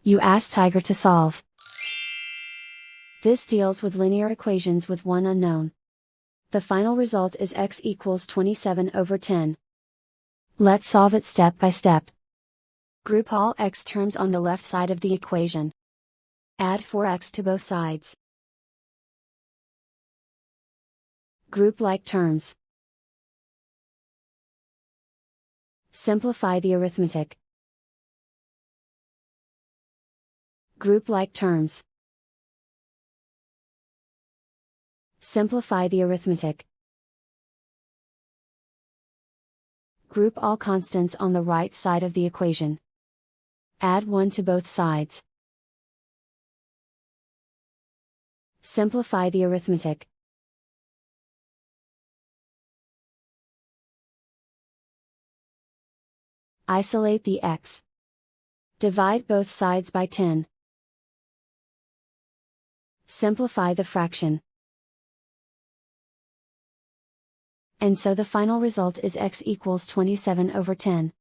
You ask Tiger to solve. This deals with linear equations with one unknown. The final result is x equals 27/10. Let's solve it step by step. Group all x terms on the left side of the equation. Add 4x to both sides. Group like terms. Simplify the arithmetic. Group like terms. Simplify the arithmetic. Group all constants on the right side of the equation. Add 1 to both sides. Simplify the arithmetic. Isolate the x. Divide both sides by 10. Simplify the fraction. And so the final result is x equals 27/10.